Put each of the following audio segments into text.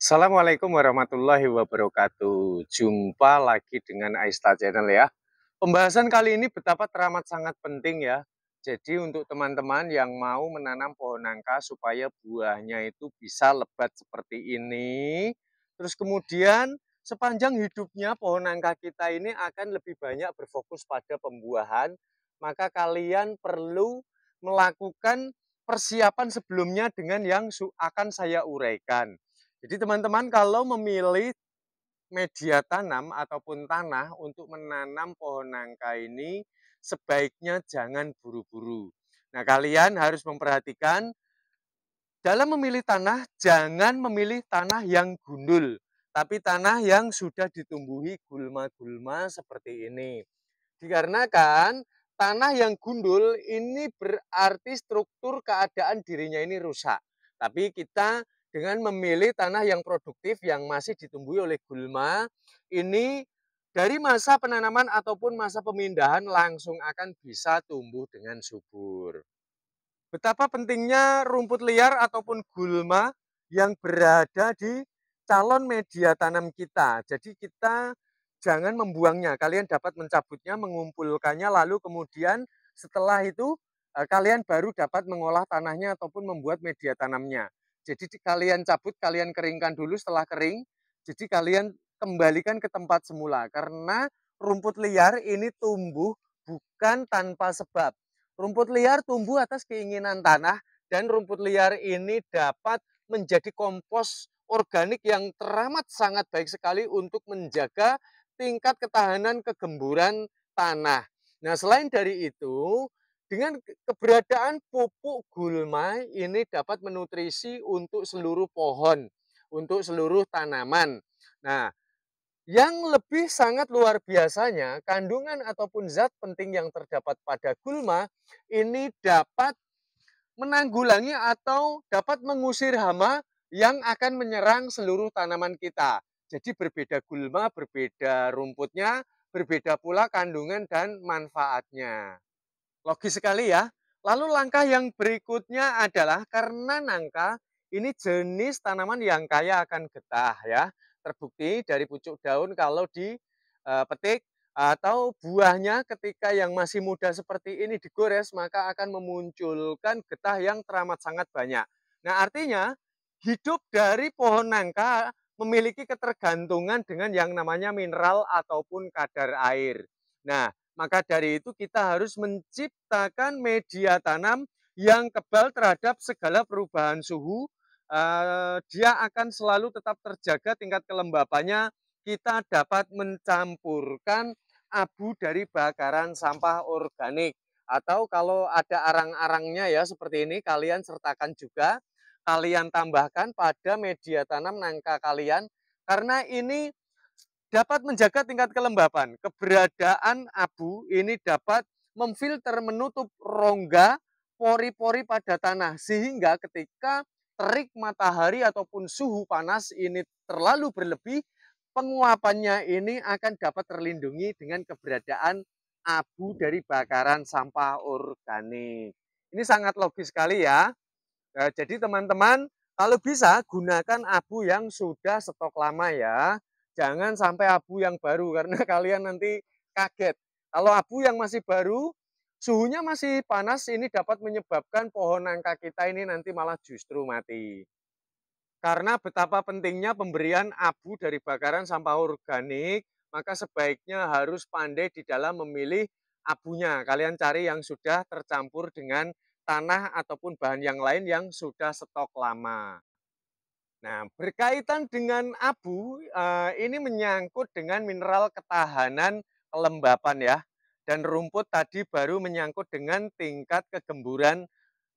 Assalamualaikum warahmatullahi wabarakatuh. Jumpa lagi dengan Aista Channel ya. Pembahasan kali ini betapa teramat sangat penting ya. Jadi untuk teman-teman yang mau menanam pohon nangka supaya buahnya itu bisa lebat seperti ini. Terus kemudian sepanjang hidupnya pohon nangka kita ini akan lebih banyak berfokus pada pembuahan. Maka kalian perlu melakukan persiapan sebelumnya dengan yang akan saya uraikan. Jadi teman-teman kalau memilih media tanam ataupun tanah untuk menanam pohon nangka ini sebaiknya jangan buru-buru. Nah, kalian harus memperhatikan dalam memilih tanah, jangan memilih tanah yang gundul, tapi tanah yang sudah ditumbuhi gulma-gulma seperti ini. Dikarenakan tanah yang gundul ini berarti struktur keadaan dirinya ini rusak. Tapi kita dengan memilih tanah yang produktif yang masih ditumbuhi oleh gulma, ini dari masa penanaman ataupun masa pemindahan langsung akan bisa tumbuh dengan subur. Betapa pentingnya rumput liar ataupun gulma yang berada di calon media tanam kita. Jadi kita jangan membuangnya, kalian dapat mencabutnya, mengumpulkannya, lalu kemudian setelah itu kalian baru dapat mengolah tanahnya ataupun membuat media tanamnya. Jadi kalian cabut, kalian keringkan dulu, setelah kering, jadi kalian kembalikan ke tempat semula. Karena rumput liar ini tumbuh bukan tanpa sebab. Rumput liar tumbuh atas keinginan tanah dan rumput liar ini dapat menjadi kompos organik yang teramat sangat baik sekali untuk menjaga tingkat ketahanan kegemburan tanah. Nah, selain dari itu, dengan keberadaan pupuk gulma ini dapat menutrisi untuk seluruh pohon, untuk seluruh tanaman. Nah, yang lebih sangat luar biasanya, kandungan ataupun zat penting yang terdapat pada gulma ini dapat menanggulangi atau dapat mengusir hama yang akan menyerang seluruh tanaman kita. Jadi berbeda gulma, berbeda rumputnya, berbeda pula kandungan dan manfaatnya. Logis sekali ya. Lalu langkah yang berikutnya adalah karena nangka ini jenis tanaman yang kaya akan getah ya. Terbukti dari pucuk daun kalau dipetik atau buahnya ketika yang masih muda seperti ini digores maka akan memunculkan getah yang teramat sangat banyak. Nah, artinya hidup dari pohon nangka memiliki ketergantungan dengan yang namanya mineral ataupun kadar air. Nah, maka dari itu kita harus menciptakan media tanam yang kebal terhadap segala perubahan suhu. Dia akan selalu tetap terjaga tingkat kelembapannya. Kita dapat mencampurkan abu dari bakaran sampah organik. Atau kalau ada arang-arangnya ya seperti ini, kalian sertakan juga. Kalian tambahkan pada media tanam nangka kalian. Karena ini dapat menjaga tingkat kelembapan. Keberadaan abu ini dapat memfilter, menutup rongga pori-pori pada tanah. Sehingga ketika terik matahari ataupun suhu panas ini terlalu berlebih, penguapannya ini akan dapat terlindungi dengan keberadaan abu dari bakaran sampah organik. Ini sangat logis sekali ya. Jadi teman-teman, kalau bisa gunakan abu yang sudah stok lama ya. Jangan sampai abu yang baru karena kalian nanti kaget. Kalau abu yang masih baru, suhunya masih panas, ini dapat menyebabkan pohon nangka kita ini nanti malah justru mati. Karena betapa pentingnya pemberian abu dari bakaran sampah organik, maka sebaiknya harus pandai di dalam memilih abunya. Kalian cari yang sudah tercampur dengan tanah ataupun bahan yang lain yang sudah stok lama. Nah, berkaitan dengan abu, ini menyangkut dengan mineral ketahanan kelembapan ya. Dan rumput tadi baru menyangkut dengan tingkat kegemburan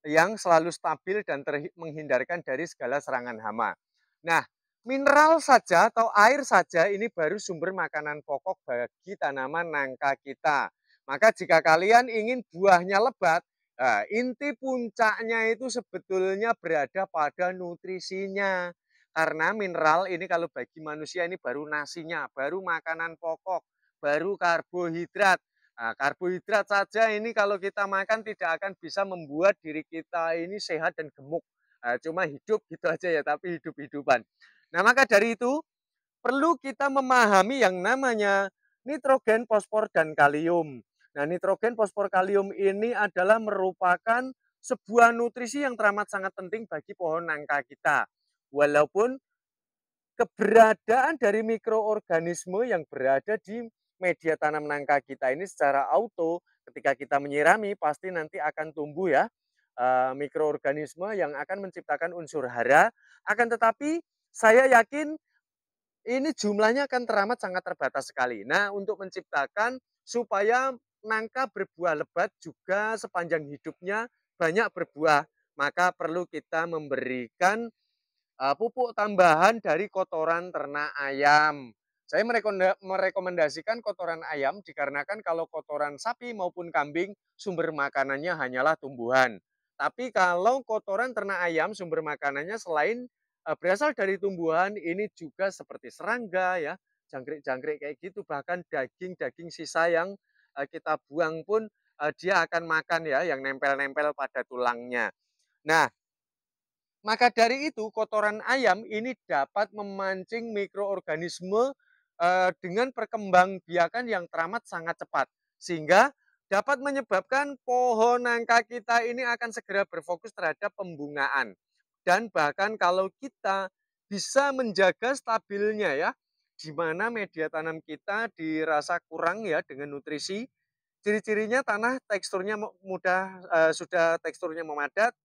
yang selalu stabil dan menghindarkan dari segala serangan hama. Nah, mineral saja atau air saja ini baru sumber makanan pokok bagi tanaman nangka kita. Maka jika kalian ingin buahnya lebat, inti puncaknya itu sebetulnya berada pada nutrisinya. Karena mineral ini kalau bagi manusia ini baru nasinya, baru makanan pokok, baru karbohidrat. Nah, karbohidrat saja ini kalau kita makan tidak akan bisa membuat diri kita ini sehat dan gemuk. cuma hidup gitu aja ya, tapi hidup-hidupan. Nah, maka dari itu perlu kita memahami yang namanya nitrogen, fosfor, dan kalium. Nah, nitrogen, fosfor, kalium ini adalah merupakan sebuah nutrisi yang teramat sangat penting bagi pohon nangka kita. Walaupun keberadaan dari mikroorganisme yang berada di media tanam nangka kita ini secara auto ketika kita menyirami pasti nanti akan tumbuh ya mikroorganisme yang akan menciptakan unsur hara. Akan tetapi saya yakin ini jumlahnya akan teramat sangat terbatas sekali. Nah, untuk menciptakan supaya nangka berbuah lebat juga sepanjang hidupnya banyak berbuah, maka perlu kita memberikan pupuk tambahan dari kotoran ternak ayam. Saya merekomendasikan kotoran ayam dikarenakan kalau kotoran sapi maupun kambing sumber makanannya hanyalah tumbuhan. Tapi kalau kotoran ternak ayam sumber makanannya selain berasal dari tumbuhan ini juga seperti serangga ya, jangkrik-jangkrik kayak gitu, bahkan daging-daging sisa yang kita buang pun dia akan makan ya yang nempel-nempel pada tulangnya. Nah, maka dari itu kotoran ayam ini dapat memancing mikroorganisme dengan perkembangbiakan yang teramat sangat cepat. Sehingga dapat menyebabkan pohon nangka kita ini akan segera berfokus terhadap pembungaan. Dan bahkan kalau kita bisa menjaga stabilnya ya, di mana media tanam kita dirasa kurang ya dengan nutrisi, ciri-cirinya tanah teksturnya mudah sudah teksturnya memadat,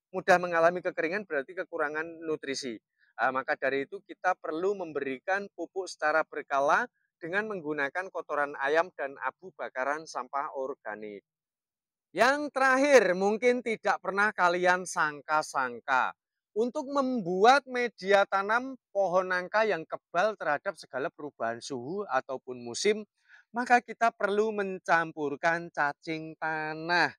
mudah mengalami kekeringan berarti kekurangan nutrisi. Maka dari itu kita perlu memberikan pupuk secara berkala dengan menggunakan kotoran ayam dan abu bakaran sampah organik. Yang terakhir, mungkin tidak pernah kalian sangka-sangka. Untuk membuat media tanam pohon nangka yang kebal terhadap segala perubahan suhu ataupun musim, maka kita perlu mencampurkan cacing tanah.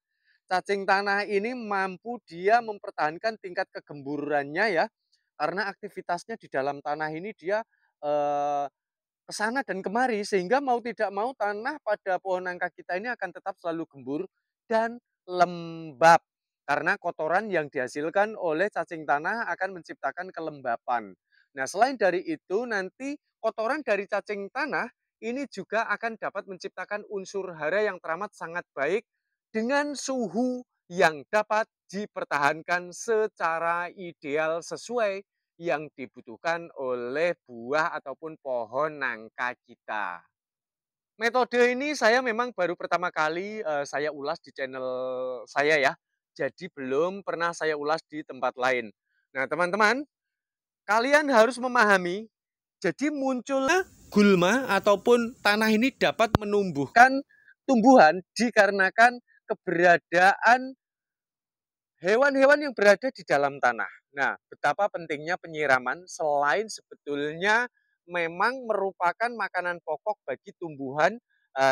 Cacing tanah ini mampu dia mempertahankan tingkat kegemburannya ya, karena aktivitasnya di dalam tanah ini dia eh, ke sana dan kemari sehingga mau tidak mau tanah pada pohon nangka kita ini akan tetap selalu gembur dan lembab. Karena kotoran yang dihasilkan oleh cacing tanah akan menciptakan kelembapan. Nah, selain dari itu nanti kotoran dari cacing tanah ini juga akan dapat menciptakan unsur hara yang teramat sangat baik dengan suhu yang dapat dipertahankan secara ideal sesuai yang dibutuhkan oleh buah ataupun pohon nangka kita. Metode ini saya memang baru pertama kali saya ulas di channel saya ya. Jadi belum pernah saya ulas di tempat lain. Nah, teman-teman, kalian harus memahami jadi munculnya gulma ataupun tanah ini dapat menumbuhkan tumbuhan dikarenakan keberadaan hewan-hewan yang berada di dalam tanah. Nah, betapa pentingnya penyiraman selain sebetulnya memang merupakan makanan pokok bagi tumbuhan,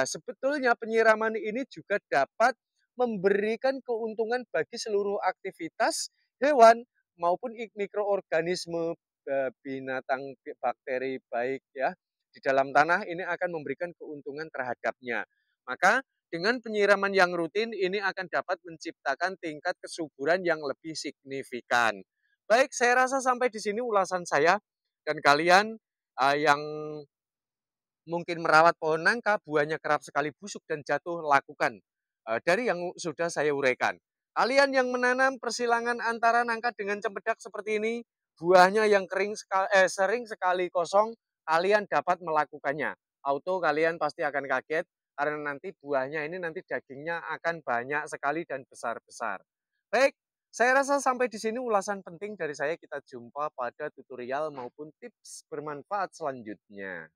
sebetulnya penyiraman ini juga dapat memberikan keuntungan bagi seluruh aktivitas hewan maupun mikroorganisme, binatang, bakteri baik ya di dalam tanah ini akan memberikan keuntungan terhadapnya. Maka dengan penyiraman yang rutin ini akan dapat menciptakan tingkat kesuburan yang lebih signifikan. Baik, saya rasa sampai di sini ulasan saya dan kalian yang mungkin merawat pohon nangka, buahnya kerap sekali busuk dan jatuh, lakukan dari yang sudah saya uraikan. Kalian yang menanam persilangan antara nangka dengan cempedak seperti ini, buahnya yang sering sekali kosong, kalian dapat melakukannya. Auto kalian pasti akan kaget karena nanti buahnya ini nanti dagingnya akan banyak sekali dan besar-besar. Baik, saya rasa sampai di sini ulasan penting dari saya. Kita jumpa pada tutorial maupun tips bermanfaat selanjutnya.